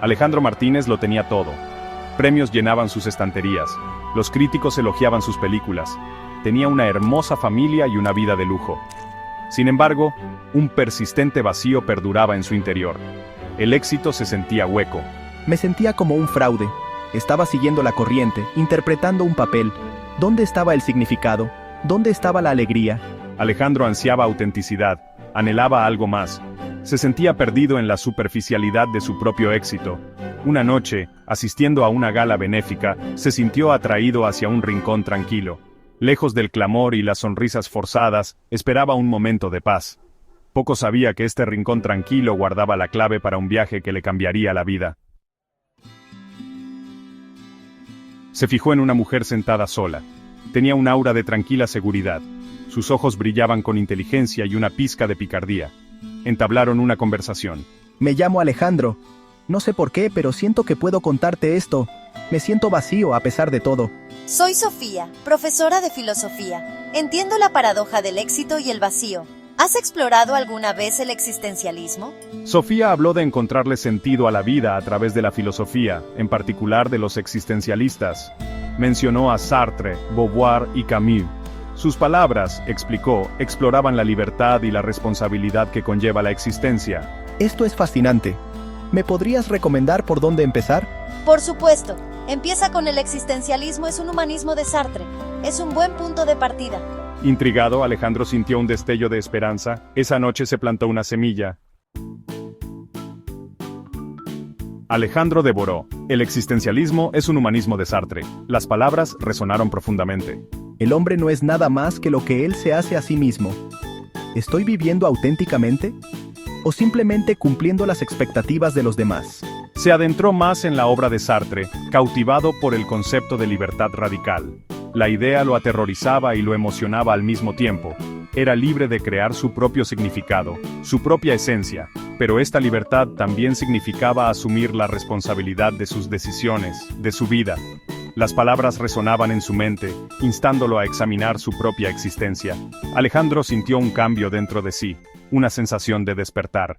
Alejandro Martínez lo tenía todo. Premios llenaban sus estanterías. Los críticos elogiaban sus películas. Tenía una hermosa familia y una vida de lujo. Sin embargo, un persistente vacío perduraba en su interior. El éxito se sentía hueco. Me sentía como un fraude. Estaba siguiendo la corriente, interpretando un papel. ¿Dónde estaba el significado? ¿Dónde estaba la alegría? Alejandro ansiaba autenticidad, anhelaba algo más. Se sentía perdido en la superficialidad de su propio éxito. Una noche, asistiendo a una gala benéfica, se sintió atraído hacia un rincón tranquilo. Lejos del clamor y las sonrisas forzadas, esperaba un momento de paz. Poco sabía que este rincón tranquilo guardaba la clave para un viaje que le cambiaría la vida. Se fijó en una mujer sentada sola. Tenía un aura de tranquila seguridad. Sus ojos brillaban con inteligencia y una pizca de picardía. Entablaron una conversación. Me llamo Alejandro. No sé por qué, pero siento que puedo contarte esto. Me siento vacío a pesar de todo. Soy Sofía, profesora de filosofía. Entiendo la paradoja del éxito y el vacío. ¿Has explorado alguna vez el existencialismo? Sofía habló de encontrarle sentido a la vida a través de la filosofía, en particular de los existencialistas. Mencionó a Sartre, Beauvoir y Camus. Sus palabras, explicó, exploraban la libertad y la responsabilidad que conlleva la existencia. Esto es fascinante. ¿Me podrías recomendar por dónde empezar? Por supuesto. Empieza con el existencialismo, es un humanismo de Sartre. Es un buen punto de partida. Intrigado, Alejandro sintió un destello de esperanza. Esa noche se plantó una semilla. Alejandro devoró. El existencialismo es un humanismo de Sartre. Las palabras resonaron profundamente. El hombre no es nada más que lo que él se hace a sí mismo. ¿Estoy viviendo auténticamente? ¿O simplemente cumpliendo las expectativas de los demás? Se adentró más en la obra de Sartre, cautivado por el concepto de libertad radical. La idea lo aterrorizaba y lo emocionaba al mismo tiempo. Era libre de crear su propio significado, su propia esencia, pero esta libertad también significaba asumir la responsabilidad de sus decisiones, de su vida. Las palabras resonaban en su mente, instándolo a examinar su propia existencia. Alejandro sintió un cambio dentro de sí, una sensación de despertar.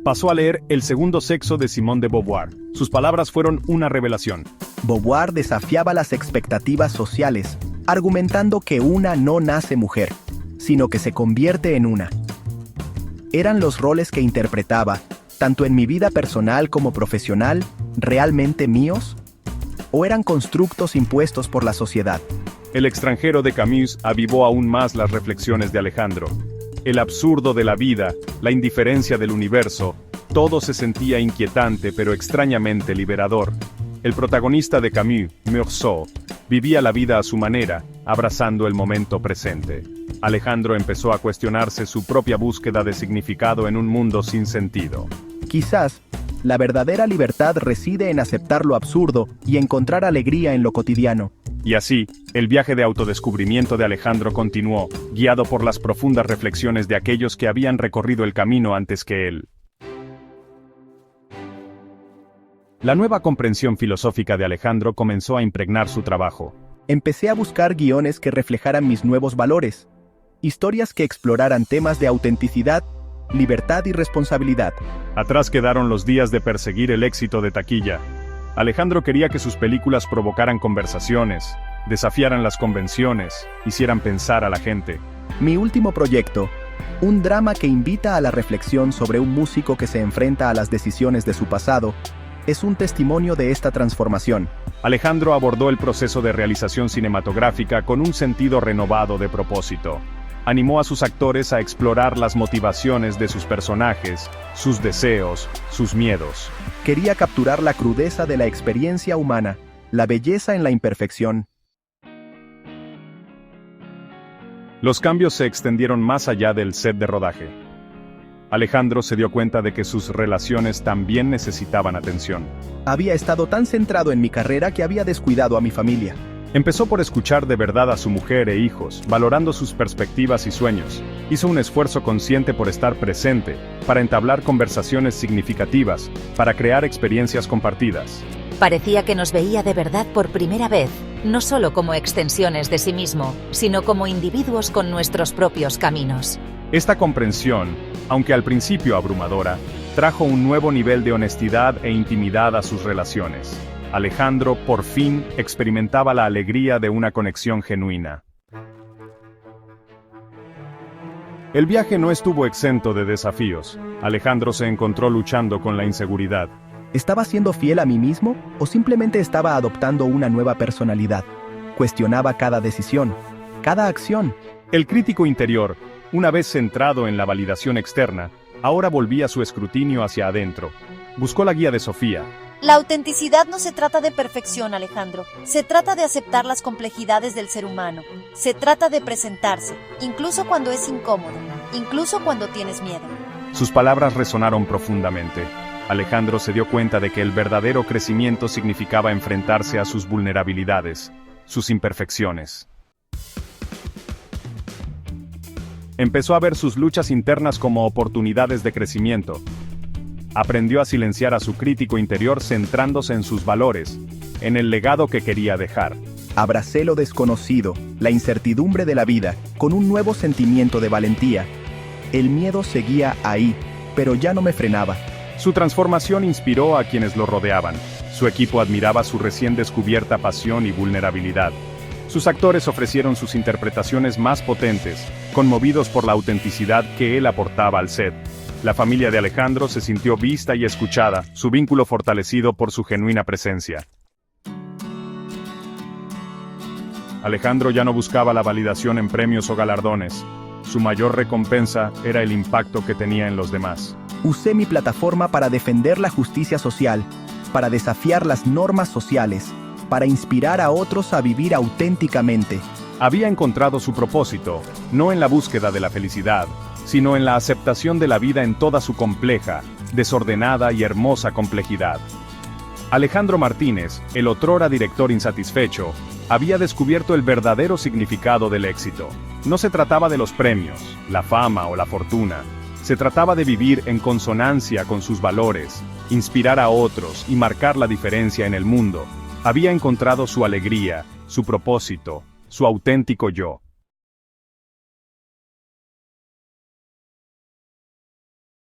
Pasó a leer El segundo sexo de Simone de Beauvoir. Sus palabras fueron una revelación. Beauvoir desafiaba las expectativas sociales, argumentando que una no nace mujer, sino que se convierte en una. ¿Eran los roles que interpretaba, tanto en mi vida personal como profesional, realmente míos? ¿O eran constructos impuestos por la sociedad? El extranjero de Camus avivó aún más las reflexiones de Alejandro. El absurdo de la vida, la indiferencia del universo, todo se sentía inquietante pero extrañamente liberador. El protagonista de Camus, Meursault, vivía la vida a su manera, abrazando el momento presente. Alejandro empezó a cuestionarse su propia búsqueda de significado en un mundo sin sentido. Quizás, la verdadera libertad reside en aceptar lo absurdo y encontrar alegría en lo cotidiano. Y así, el viaje de autodescubrimiento de Alejandro continuó, guiado por las profundas reflexiones de aquellos que habían recorrido el camino antes que él. La nueva comprensión filosófica de Alejandro comenzó a impregnar su trabajo. Empecé a buscar guiones que reflejaran mis nuevos valores, historias que exploraran temas de autenticidad, libertad y responsabilidad. Atrás quedaron los días de perseguir el éxito de taquilla. Alejandro quería que sus películas provocaran conversaciones, desafiaran las convenciones, hicieran pensar a la gente. Mi último proyecto, un drama que invita a la reflexión sobre un músico que se enfrenta a las decisiones de su pasado, es un testimonio de esta transformación. Alejandro abordó el proceso de realización cinematográfica con un sentido renovado de propósito. Animó a sus actores a explorar las motivaciones de sus personajes, sus deseos, sus miedos. Quería capturar la crudeza de la experiencia humana, la belleza en la imperfección. Los cambios se extendieron más allá del set de rodaje. Alejandro se dio cuenta de que sus relaciones también necesitaban atención. Había estado tan centrado en mi carrera que había descuidado a mi familia. Empezó por escuchar de verdad a su mujer e hijos, valorando sus perspectivas y sueños. Hizo un esfuerzo consciente por estar presente, para entablar conversaciones significativas, para crear experiencias compartidas. Parecía que nos veía de verdad por primera vez, no solo como extensiones de sí mismo, sino como individuos con nuestros propios caminos. Esta comprensión, aunque al principio abrumadora, trajo un nuevo nivel de honestidad e intimidad a sus relaciones. Alejandro, por fin, experimentaba la alegría de una conexión genuina. El viaje no estuvo exento de desafíos. Alejandro se encontró luchando con la inseguridad. ¿Estaba siendo fiel a mí mismo o simplemente estaba adoptando una nueva personalidad? Cuestionaba cada decisión, cada acción. El crítico interior, una vez centrado en la validación externa, ahora volvía su escrutinio hacia adentro. Buscó la guía de Sofía. La autenticidad no se trata de perfección, Alejandro. Se trata de aceptar las complejidades del ser humano. Se trata de presentarse, incluso cuando es incómodo, incluso cuando tienes miedo. Sus palabras resonaron profundamente. Alejandro se dio cuenta de que el verdadero crecimiento significaba enfrentarse a sus vulnerabilidades, sus imperfecciones. Empezó a ver sus luchas internas como oportunidades de crecimiento. Aprendió a silenciar a su crítico interior centrándose en sus valores, en el legado que quería dejar. Abracé lo desconocido, la incertidumbre de la vida, con un nuevo sentimiento de valentía. El miedo seguía ahí, pero ya no me frenaba. Su transformación inspiró a quienes lo rodeaban. Su equipo admiraba su recién descubierta pasión y vulnerabilidad. Sus actores ofrecieron sus interpretaciones más potentes, conmovidos por la autenticidad que él aportaba al set. La familia de Alejandro se sintió vista y escuchada, su vínculo fortalecido por su genuina presencia. Alejandro ya no buscaba la validación en premios o galardones. Su mayor recompensa era el impacto que tenía en los demás. Usé mi plataforma para defender la justicia social, para desafiar las normas sociales, para inspirar a otros a vivir auténticamente. Había encontrado su propósito, no en la búsqueda de la felicidad, sino en la aceptación de la vida en toda su compleja, desordenada y hermosa complejidad. Alejandro Martínez, el otrora director insatisfecho, había descubierto el verdadero significado del éxito. No se trataba de los premios, la fama o la fortuna. Se trataba de vivir en consonancia con sus valores, inspirar a otros y marcar la diferencia en el mundo. Había encontrado su alegría, su propósito, su auténtico yo.